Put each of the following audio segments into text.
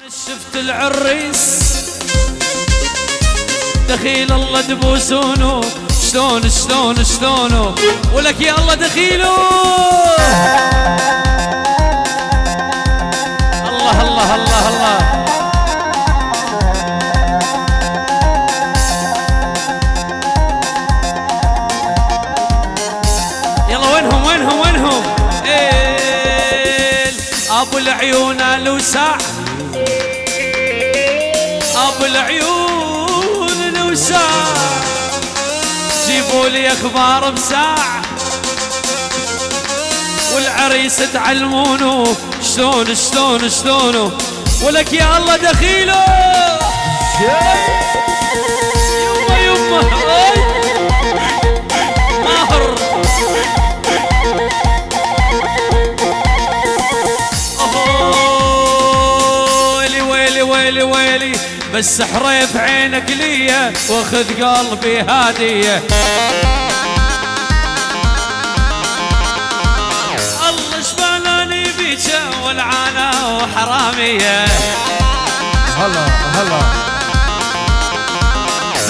شفت العريس دخيل الله تبوسونه شلون شلون شلونه ولك يا الله دخيله الله الله الله الله يلا وينهم وينهم وينهم ابو العيون الوسع ابو العيون الوسع جيبوا لي اخبار بساعة والعريس تعلمونه شلون شلون شلونه ولك يا الله دخيله يما يما ماهر ويلي ويلي ويلي ويلي بس حريف عينك ليا واخذ قلبي هادية الله شبالاني بيجا والعانة وحرامية هلا هلا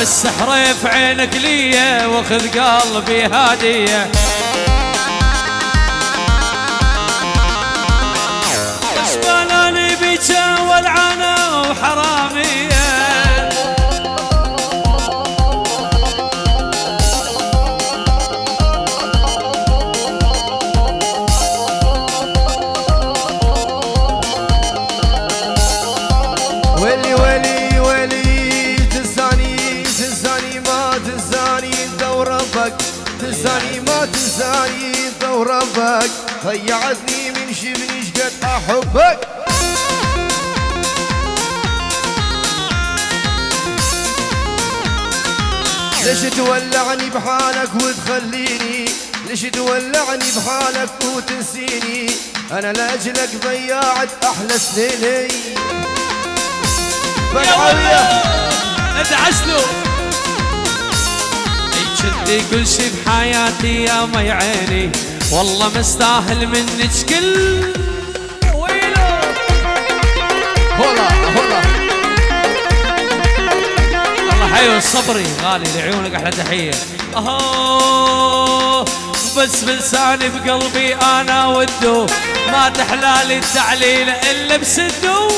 بس حريف عينك ليا واخذ قلبي هادية شبالاني بيجا والعانة وحرامية ويلي ويلي ويلي تنساني تنساني ما تنساني انت وربك تنساني ما تنساني انت وربك ضيعتني من شبني شقد احبك ليش تولعني بحالك وتخليني ليش تولعني بحالك وتنسيني انا لاجلك ضيعت احلى سنيني بالعافية ادعس له شدي كل شي بحياتي يا مي عيني والله مستاهل منك كل ويله هلا هلا والله حيو الصبري غالي لعيونك احلى تحيه اهو بس بلساني بقلبي انا وده ما تحلالي التعليل الا بسده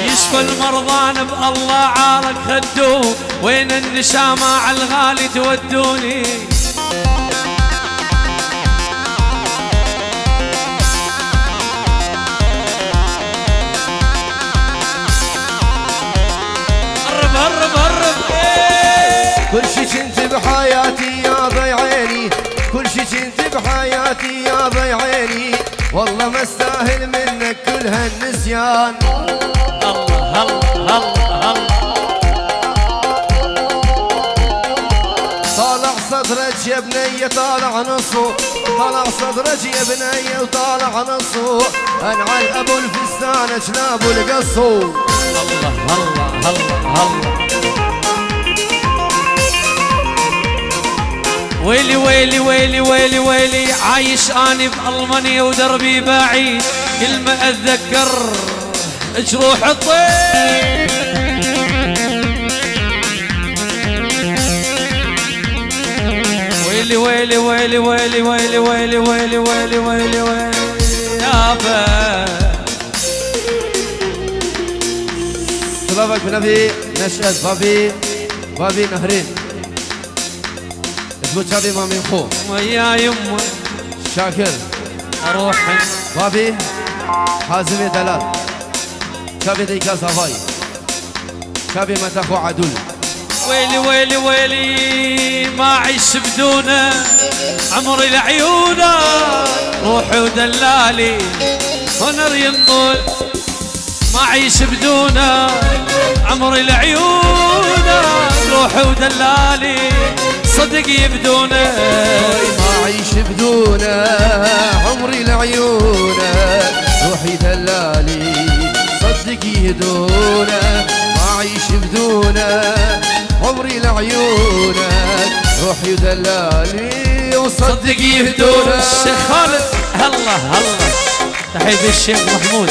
يشفى المرضان بالله عارك خدوه وين النشامة على الغالي تودوني هرب هرب هرب كل شي كنت بحياتي يا ضي عيني كل شي كنت بحياتي يا ضي عيني والله ما استاهل منك كل هالنسيان الله الله الله طالع صدرك يا بنية طالع نصه طالع صدرك يا بنية وطالع نصه انعل ابو الفستان جناب القصو الله الله الله الله ويلي ويلي ويلي ويلي ويلي عايش اني بألمانيا ودربي بعيد كل ما اتذكر جروح الطير ويلي ويلي ويلي ويلي ويلي ويلي ويلي ويلي ويلي ويلي يابا شبابك بنبي نشأت بابي نهرين اسمه شابي ما من خو ويا يمه شاكر اروح بابي حازمي دلال شابي ديكا صفاي شابي متاخو عدول ويلي ويلي ويلي ما اعيش بدونه عمري لعيونه روحي ودلالي هنر ينطل ما اعيش بدونه عمري لعيونه روحي ودلالي صدق يبدونه ما اعيش بدونه عمري لعيونه روحي دلالي صدق يهدونه ما اعيش بدونه عمري لعيونك روحي ودلالي وصدق يهدونا. الشيخ خالد هلا هلا، تحية الشيخ محمود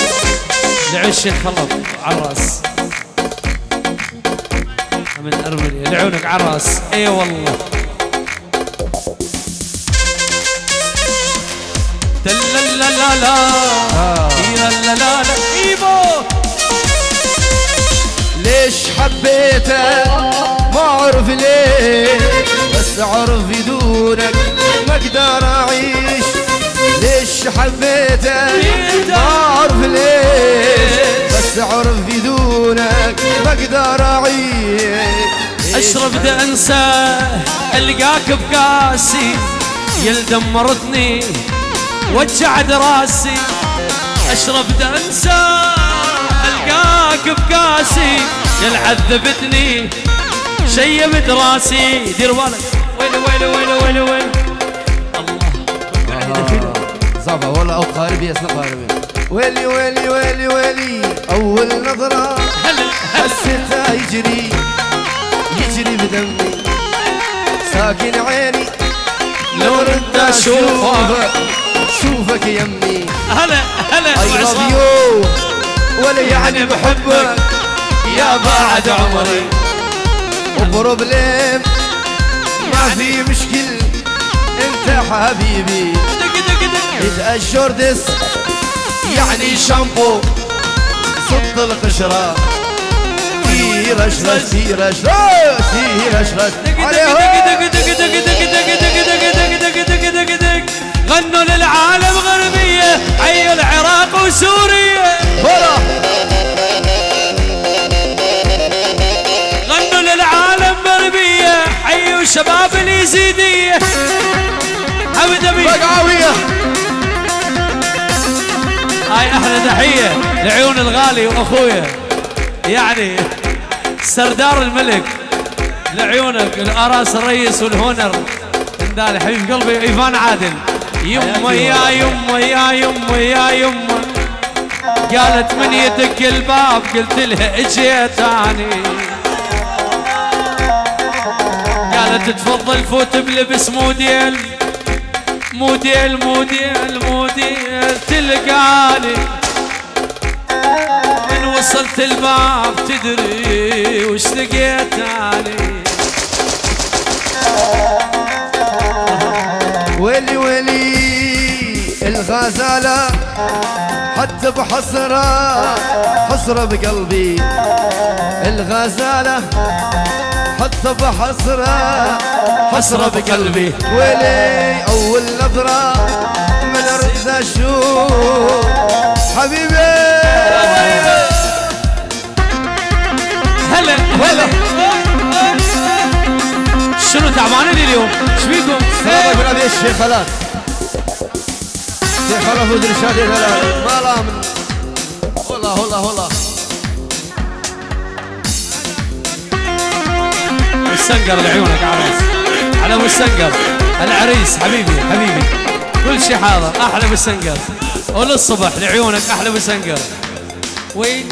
لعيون الشيخ خلف عراس من أرمنيا، لعونك عراس. اي والله لا لا لا لا لا لا ايبو. ليش حبيتك ما اعرف ليه، بس اعرف بدونك ما اقدر اعيش. ليش حبيتك ما اعرف ليه، بس اعرف بدونك ما اقدر اعيش. اشرب دا انسى القاك بكاسي، يلدمرتني وجعت راسي. اشرب دا انسى القاك بكاسي، يلعذبتني شيبت راسي. دير بالك ويلي ويلي ويلي ويلي ويلي الله صعبة والله. او قاربي اسمع قاربي. ويلي ويلي ويلي ويلي اول نظرة حسيتها يجري يجري بدمي، ساكن عيني لو رد اشوفك شوفك يمي. هلا هلا I love you ولا يعني بحبك يا بعد عمري. وبروبليم ما في مشكل انت حبيبي. إذا الشوردس يعني شامبو صد القشرة في رشرش في رشرش في رشرش غنوا للعالم غربية، حي العراق وسوريا. غنوا للعالم غربية، حيوا شباب اليزيدية. حمد أبي بقعوية. هاي أحلى تحية لعيون الغالي وأخويا يعني سردار الملك، لعيونك الأراس الريس والهونر. اندال حبيب قلبي ايفان عادل. يمه يا يمه يا يمه يا يمه، قالت من يدق الباب قلت لها اجيت اني. قالت تفضل فوت بلبس موديل موديل موديل موديل تلقاني. من وصلت الباب تدري وش لقيت اني. ويلي ويلي الغزالة حتى بحسرة حسرة بقلبي. الغزالة حتى بحسرة حسرة بقلبي. ويلي أول نظرة من أرد أشوف حبيبي. هلا هلا شنو تعبانين اليوم؟ ايش فيكم؟ سلام ابن ابي الشيخ خلاص. الشيخ خلاص ودرشادي ما لا من والله والله والله. والسنقر لعيونك عريس، على ابو السنقر العريس حبيبي حبيبي كل شيء حاضر. احلى ابو السنقر وللصبح لعيونك احلى ابو السنقر. وين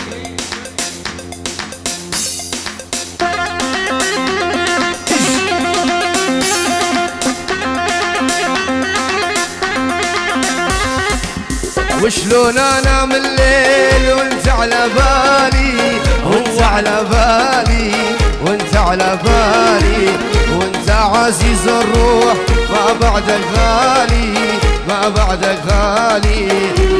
وشلون انام الليل وانت على بالي، وانت على بالي، وانت على بالي، وانت عزيز الروح ما بعدك غالي، ما بعدك غالي،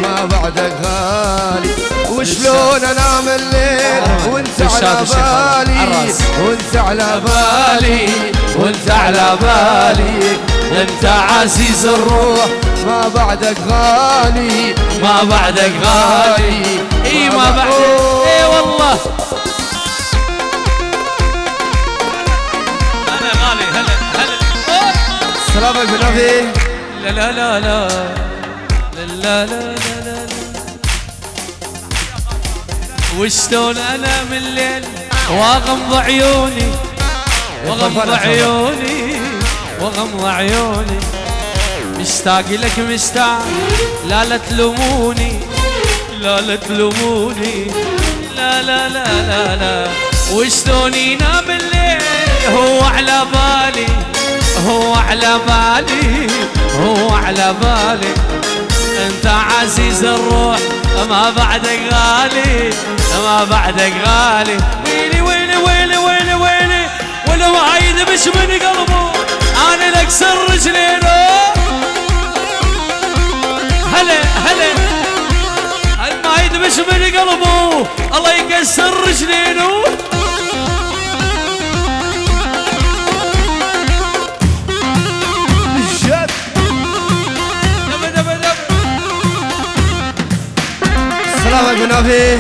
ما بعدك غالي. وشلون انام الليل وانت على بالي، وانت على بالي، وانت على بالي، انت عزيز الروح ما بعدك غالي، ما بعدك غالي. اي ما بعدك. اي والله انا غالي. هلا هلا سلامك بنبي. لا لا لا لا لا لا لا لا. وشلون انا من الليل واغمض عيوني، واغمض عيوني، واغمض عيوني، مشتاق لك مشتاق. لا لا تلوموني، لا لا تلوموني، لا لا لا لا لا. وشلون ينام الليل هو على بالي، هو على بالي هو على بالي انت عزيز الروح ما بعدك غالي ما بعدك غالي ويلي ويلي ويلي ويلي ويلي ولو ما يدبش من قلبه انا لكسر رجلينه هلا هلا ما يدبش من قلبه الله يكسر رجلينه سلام بنافي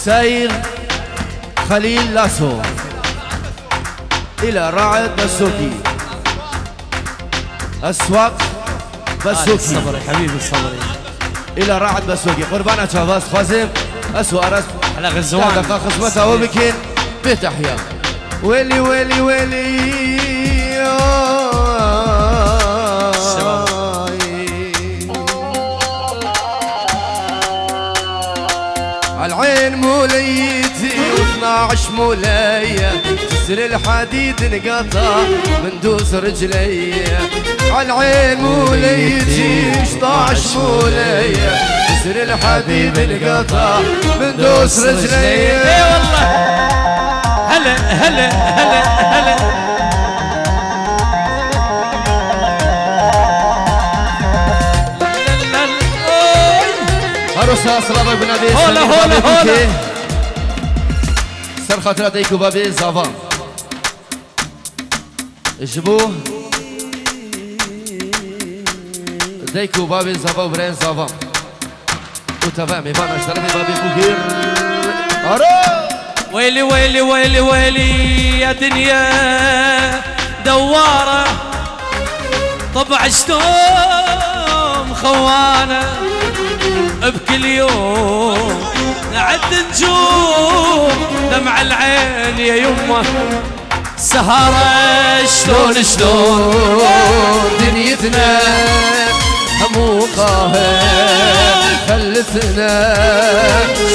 سير خليل لاسو إلى راعد بسوكي أسواق بسوكي الصبري حبيبي الصبري إلى راعد بسوكي قربانا شاباس خازم أسواق رسم على غزوان دقا خصمتها وبكين بتحيا ويلي ويلي ويلي العين موليتي و12 مولاية تسر الحديد انقطع من دوس رجليا عالعين موليتي 12 مولاية تسر الحديد انقطع من دوس رجليا اي والله هلا هلا هلا هلا عروسة صلابك بنادي هولا هولا هولا سر خاطرة ديكو بابي زافان جبوه ديكو بابي زافان وبرين زافان وتفاهم ايفان اشترفي بابي بوكير ويلي ويلي ويلي ويلي يا دنيا دوارة طبع شتوم خوانة بكل يوم نعد نجوم دمع العين يا يمه سهرة شلون شلون دنيتنا همو قاهر خلتنا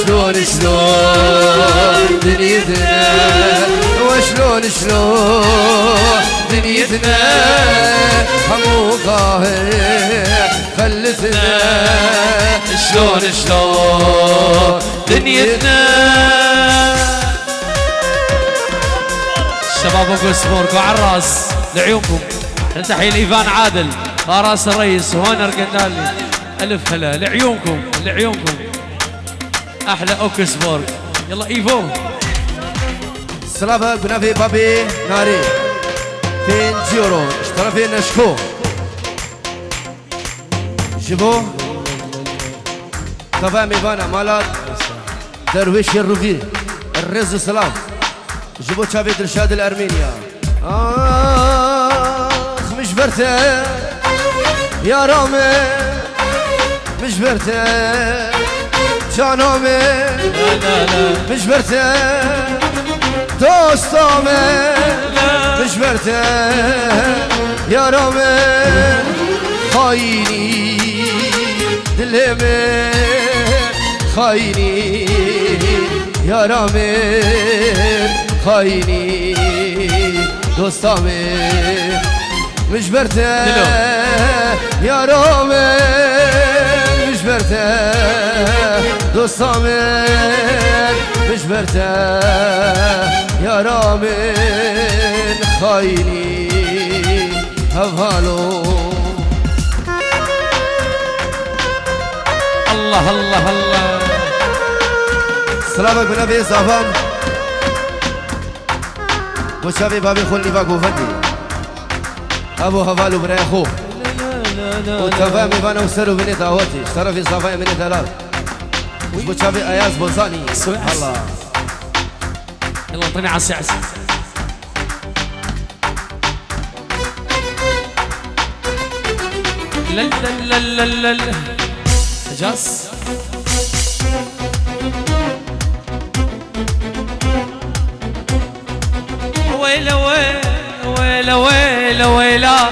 شلون شلون دنيتنا وشلون شلون دنيتنا همو قاهر خلتنا شلون شلون دنيتنا شباب ابو سبوركو عالراس لعيونكم نتحيي الايفان عادل راس الرئيس هونر قنالي الف هلا لعيونكم لعيونكم احلى اوكسبورغ يلا ايفو سلامة بنافي بابي ناري فين جيورو اشترفي نشكو جيبو تفهم ايفانا مالات درويش الروفي الرز سلام جيبو شافيت رشاد الارمينيا مش برته يا رامي مش برته جانومي لا لا مش برته دوستامي مش برته يا رامي خايني دلمي خايني يا رامي خايني دوستامي مش برته يا رامي مش برته دوستامي مش برته يا رامي خايني هفهالو الله الله الله سلامك بنبي صافان وشافي بابي خلي باكو فندي ابو هفالو بري اخوه وتفاهمي بانا وسروا بني دعوتي اشترفي صافي مني ثلاث وشافي اياز بوزاني الله يلا انطيني على السعس لا لا لا لا لا حجاز ويلا ويلا ويلا ويلا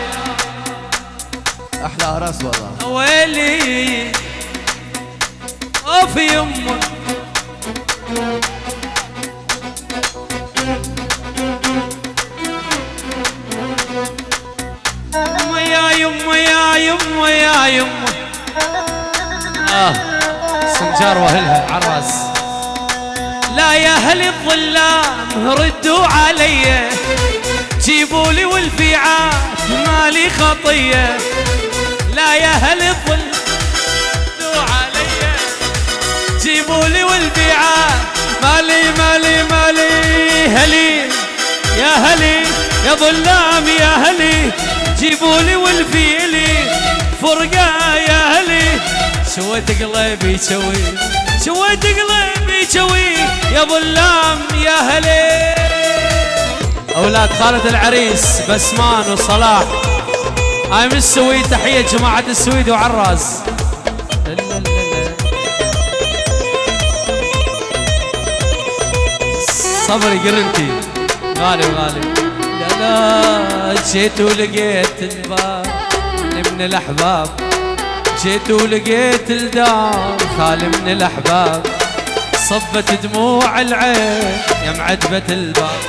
احلى راس والله ويلي اوف يمه الله سنجار واهلها عراس. لا يا اهل الظلام ردوا علي، جيبوا لي والفيعات مالي خطيه. لا يا اهل الظلام ردوا علي، جيبوا لي والفيعات مالي مالي مالي. هلي يا هلي يا ظلام يا هلي، جيبوا لي والفيلي فرقه يا هلي. شويت قلبي شوي، شويت قلبي شوي يا ظلام يا هلي. اولاد خالد العريس بسمان وصلاح، هاي من السويد، تحيه جماعه السويد وعراس. صبري قرنتي غالي وغالي. لا لا جيت ولقيت الباب من الاحباب، جيت ولقيت الدار خالي من الاحباب. صبت دموع العين يا معذبة الباب.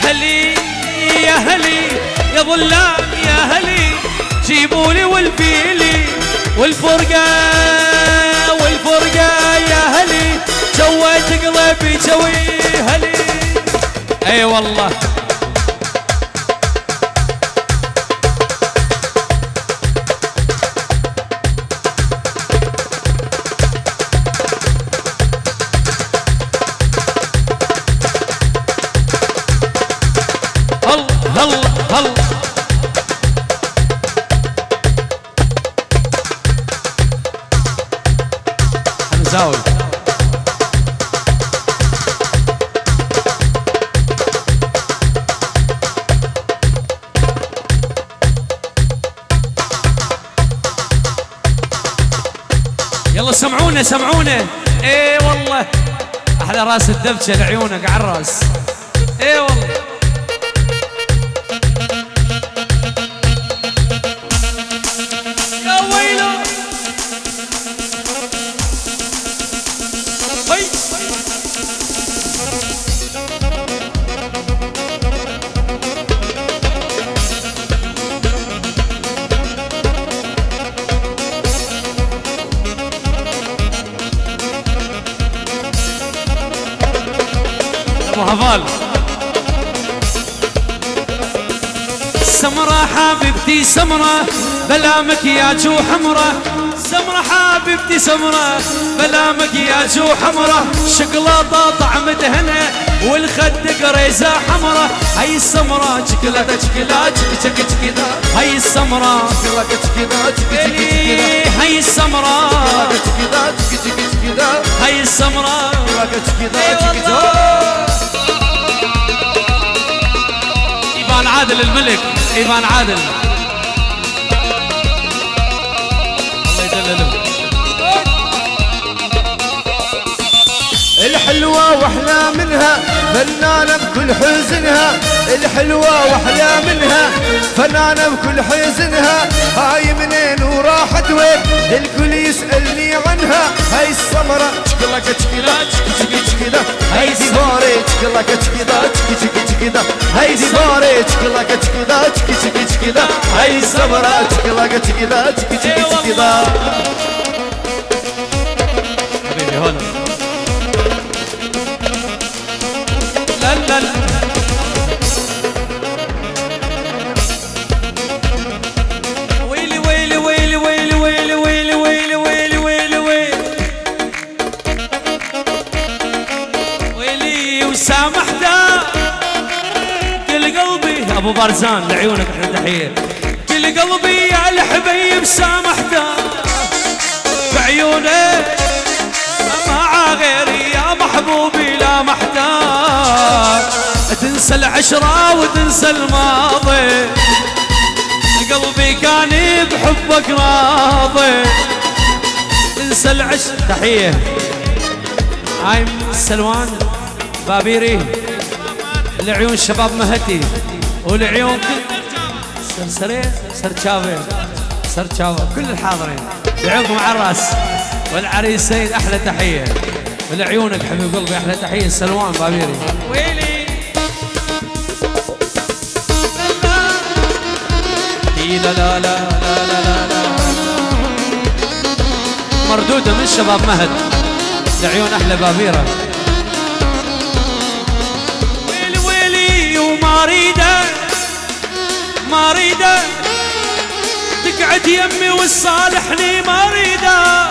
هلي يا هلي يا ظلام يا هلي، جيبوا لي والفيلي والفرقة والفرقة يا هلي. جويت قلبي جوي هلي. اي والله هلا هلا. حمزاوي يلا سمعونا سمعونا. اي والله احلى راس الدبشه لعيونك عالراس. اي والله يا ويلو. هي ابو هفال. سمرة حبيبتي سمرة بلا مكياج وحمرة، سمرة حبيبتي سمرة بلا مكياج وحمرة. شقلاطة طعم دهنة والخد قريزة حمرة. هاي السمرة شكلها شكلها شك شك شكلها. هاي السمرة شكلها شكلها شك شك شكلها. هاي السمرة شكلها شك شك شكلها. هاي السمرة شكلها شك شك. إيفان عادل الملك، إيفان عادل الله يدلله. الحلوة واحلى منها فنانة بكل حزنها، الحلوة واحلى منها فنانة بكل حزنها. هاي منين وراحت وين الكل يسألني عنها. هاي السمرة شكلك شكلها شك شك شكلها. هاي ديفاري شكلك شكلها شك شك شكلها. هاي ديفاري شكلك شكلها شك شك شكلها. هاي السمرة شكلك شكلها شك شك شكلها. حبيبي هون لا لا لا. ويلي ويلي ويلي ويلي ويلي ويلي ويلي ويلي ويلي ويلي ويلي وسامحته كل قلبي. ابو بارزان لعيونك احلى تحيه. كل قلبي يا الحبيب سامحته بعيونك مع غيري يا محبوبي لا محتاج. تنسى العشرة وتنسى الماضي، قلبي كان بحبك راضي. تنسى العشرة. تحية هاي سلوان بابيري لعيون شباب مهتي ولعيون كل سرسرين سرشافين سرشافة كل الحاضرين لعيونكم على الراس والعريسين. احلى تحيه ولعيونك حبيب قلبي. احلى تحيه سلوان بابيري. ويلي لا لا لا لا لا لا لا. مردودة من شباب مهد لعيون أحلى بابيرة. ويلي ويلي وما أريده ما أريده تقعد يمي وتصالحني ما أريده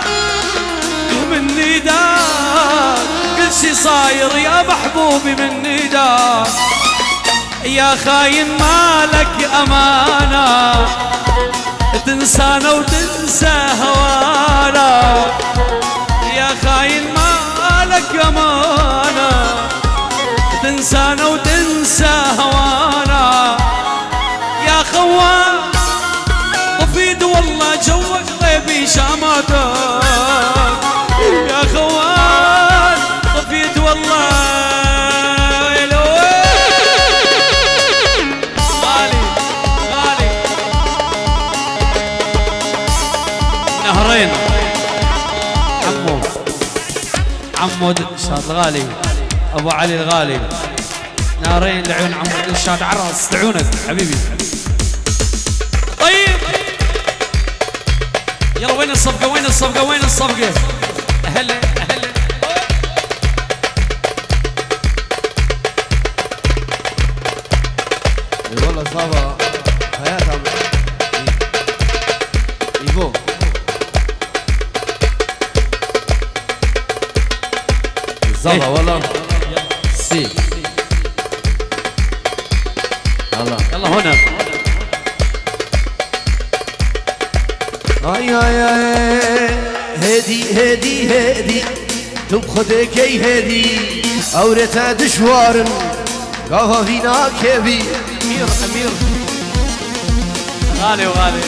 مني داك كل شي صاير يا محبوبي مني داك يا خاين مالك أمانة تنسانا وتنسى هوانا يا خاين مالك أمانة تنسانا وتنسى هوانا يا خوان طفيد والله جوك غيبي شاماتك يا خوان طفيد والله غالي غالي نهرين عمو شاد الغالي ابو علي الغالي نهرين لعيون عمو شاد عراس لعيونك حبيبي. طيب يلا وين الصفقة وين الصفقة وين الصفقة؟ هلا هلا والله صابة حياتها يبو صابة والله سي الله يلا هنا اي اي اي هدي هدي هدي تبخدك اي هدي اورتا دشوار قافا فينا كبي امير امير غالي وغالي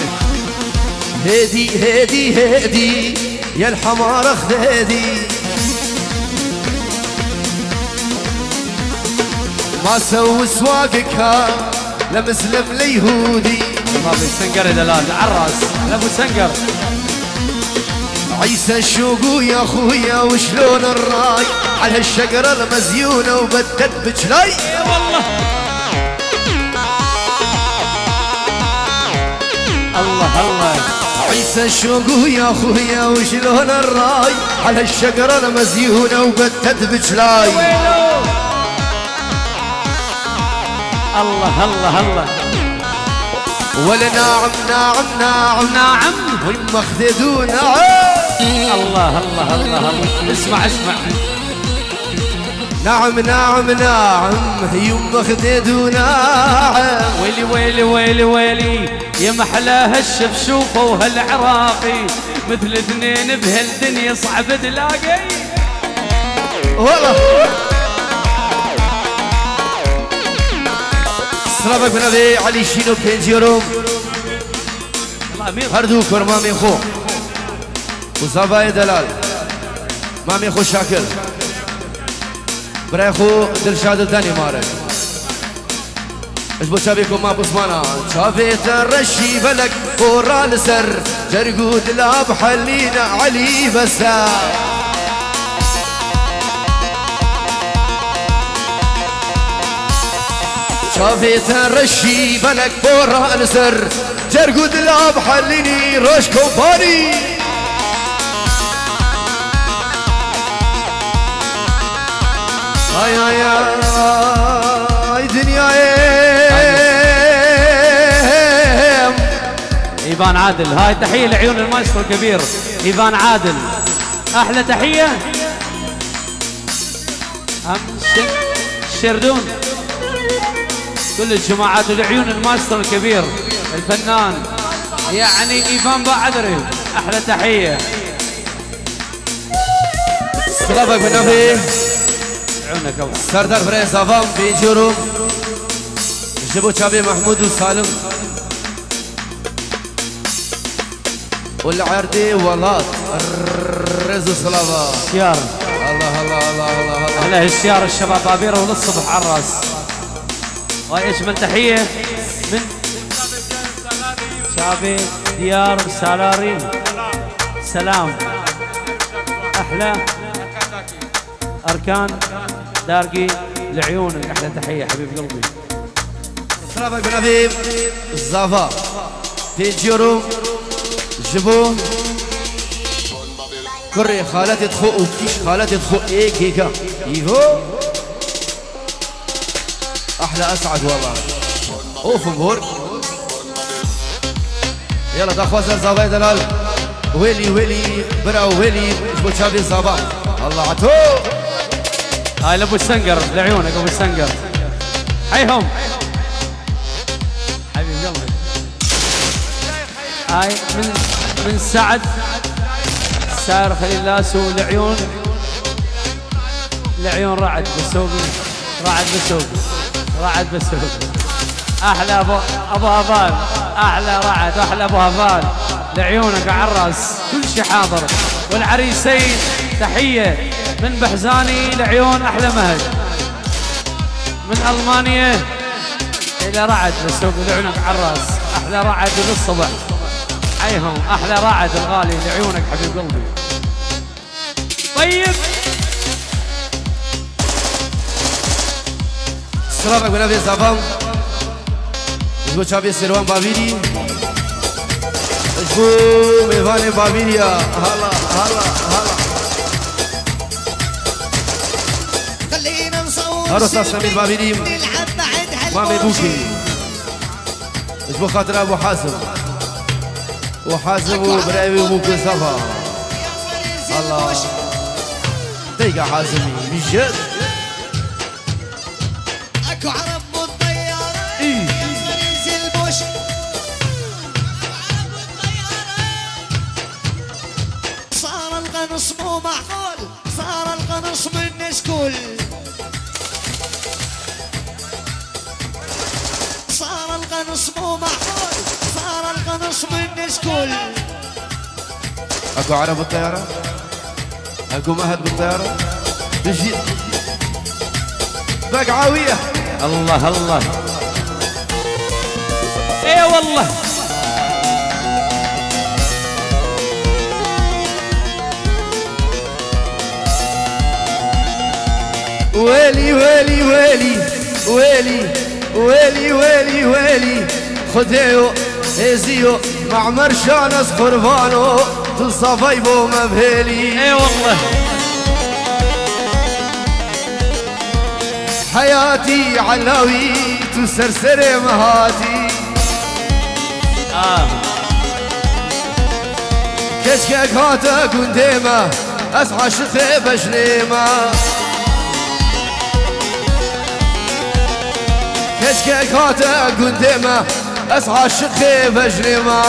هدي هدي هدي يا الحمار اخذدي ما سوي سواقك لمسلم ليهودي ما بيسنقر دلال عراس لابو سنقر عيسى الشوقو يا اخويا وشلون الراي على الشجره المزيونه وبدت بجلاي والله الله الله عيسى الشوقو يا اخويا وشلون الراي على الشجره المزيونه وبدت بجلاي الله الله الله ولا ناعم ناعم ناعم ناعم ويما خذدو ناعم الله الله الله الله اسمع اسمع ناعم ناعم ناعم يما خذدو ناعم ويلي ويلي ويلي ويلي يا محلاها الشفشوفه وهالعراقي مثل اثنين بهالدنيا صعب تلاقي والله سلامك بن ابي علي شينو بنجيروم هردوك ورمامي خو وصباي دلال مامي خو شاكر براي خو دلشاد الداني مارك ايش بو شابيكم ما بسمانا شافيت الرشي بلك قرا لسر جرقود لا بحلينا علي بسا شافيت الرشي بلك قرا لسر جرقود لا بحليني روش كوباني اي اي اي دنيا ايفان عادل هاي تحيه لعيون المايسترو الكبير ايفان عادل احلى تحيه الشردون كل الجماعات ولعيون المايسترو الكبير الفنان يعني ايفان باعذري احلى تحيه سلامك بن ابي عيونك الله سردار فريز صفام في جروم جبو شابي محمود وسالم والعردي ولات الرز صلابه شيار الله الله الله الله الله اهلا الشيار الشباب بابيره وللصبح على الراس هاي اجمل تحيه من شابي ديار سالاري سلام احلى اركان دارقي لعيونك احلى تحيه حبيب قلبي سلامك بن ابي الزافا في جروم جبو كري خالتي تخو وكيش خالتي تخو ايه كيكا ايهو احلى اسعد والله اوف مبورك يلا دا خوازر زاباي دلال ويلي ويلي برا ويلي شبو تشابي زابا الله عطو هاي لابو السنقر لعيونك ابو السنقر حيهم حبيب قلبي هاي من سعد سائر خليل لاسو لعيون رعد بسوقي رعد بسوقي احلى ابو هفال احلى رعد احلى ابو هفال لعيونك عالراس كل شي حاضر والعريسين تحيه من بحزاني لعيون احلى مهد من المانيا الى رعد بسوقي لعيونك عالراس احلى رعد للصبح حيهم احلى رعد الغالي لعيونك حبيب قلبي طيب سلامك بنبي زافام اشبو تشابي سيروان بابيري اشبو ميفاني بابيريا هلا خلينا نصور هارو استاذ سمير بابيري مامي بوكي اشبو خاطر ابو حاسم وبرايبي وممكن صفا الله دقيقة حازمي بجد اكو عرب بالطيارة ينزل بوش صار القنص مو معقول صار القنص من سكول صار القنص مو معقول صار القنص من سكول اكو عرب بالطيارة اكو مهد بالطيارة بجد بقعاوية الله ايه والله ويلي ويلي ويلي ويلي ويلي ويلي ويلي خديو هزيو مع مرشانس قربانو تصفيبو مبهلي ايه والله حياتي علاوي تسرسر مهاتي كشكك هاتا كنديمة اسعى شخيبة شنيمة كشكك هاتا كنديمة اسعى شخيبة شنيمة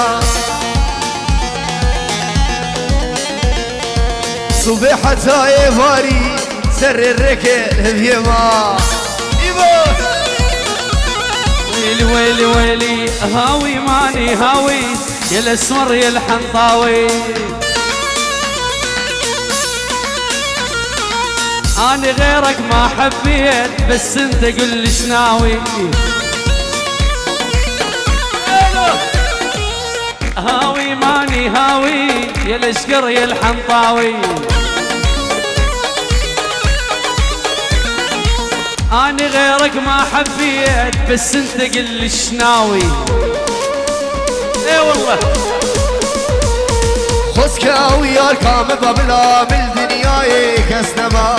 صبيحة هاي فاري سر الركل بيما ويلي ويلي ويلي هاوي ماني هاوي يا الاسمر يا الحنطاوي انا غيرك ما حبيت بس انت قل لي شناوي هاوي ماني هاوي يا الاشقر يا الحنطاوي أنا غيرك ما حبيت بس أنت قل لي شناوي إيه والله خسكا وياك كام بابلا من دنياي كسنما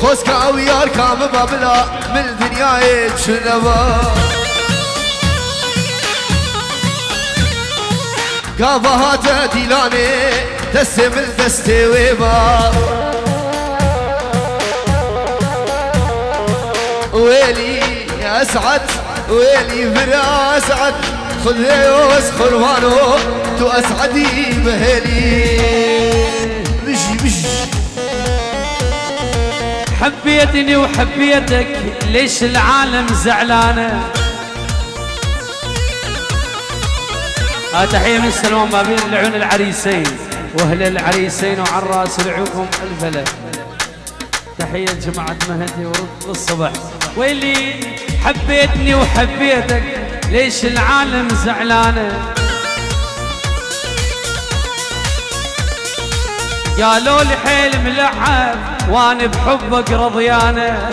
خسكا وياك كام بابلا من دنياي كسنما قابهات ديلاني دستي من دستي ويبا ويلي يا اسعد ويلي برا اسعد خذي واسخر وانو تو اسعدي بهلي مشي حبيتني وحبيتك ليش العالم زعلانه تحية من سلمان بابين لعيون العريسين واهل العريسين وعراس لعيونكم الفلا تحية جماعة مهدي ورد الصبح ويلي حبيتني وحبيتك ليش العالم زعلانه قالوا لي حيل ملعب وانا بحبك رضيانه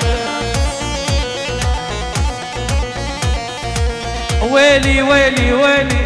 ويلي ويلي ويلي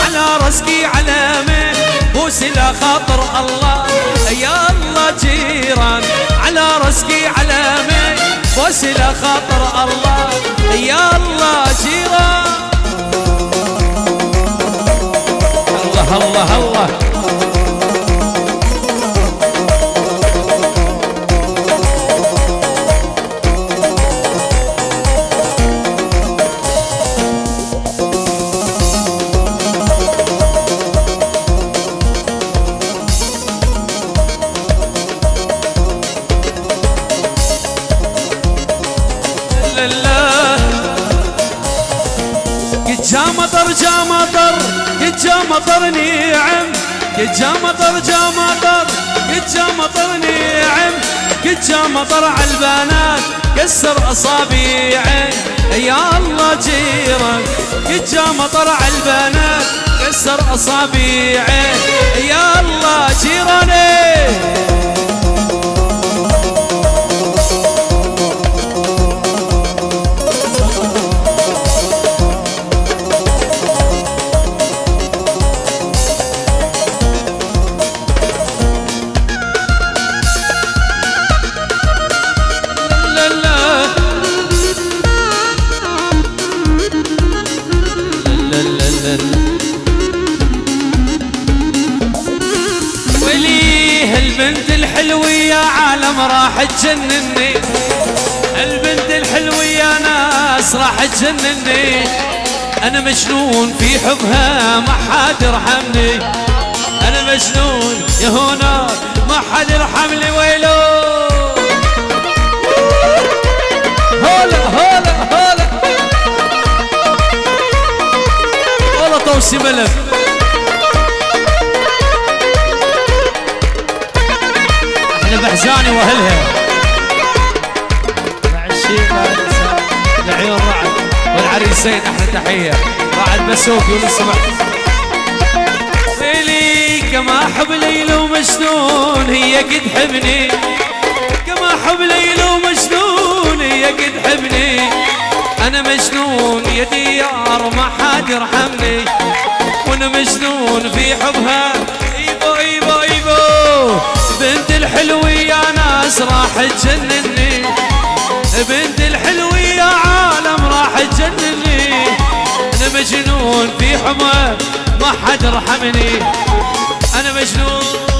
بوس لا خاطر الله يا الله جيران على رزقي علامي بوس لا خاطر الله يا الله جيران الله الله الله جا مطر جا مطر جا مطر نيعم جا مطر جا مطر جا مطر نيعم جا مطر عالبنات كسر اصابيعي يا الله جيران جا مطر عالبنات كسر اصابيعي يا الله جيراني البنت الحلوة يا عالم راح تجنني البنت الحلوة يا ناس راح تجنني أنا مجنون في حبها ما حد يرحمني أنا مجنون يا هنا ما حد يرحمني ويلو هلا هلا هلا والله توسي ملك بحزاني واهلها مع الشيخ لعيون رعد والعريسين احلى تحيه رعد بسوقي ولسه ويلي كما احب ليلى ومجنون هي قد حبني كما احب ليلى ومجنون هي قد حبني انا مجنون يا ديار ما حد يرحمني وانا مجنون في حبها ايبو ايبو ايبو بنت الحلوة يا ناس راح تجنني بنت الحلوة يا عالم راح تجنني أنا مجنون في حمى ما حد رحمني أنا مجنون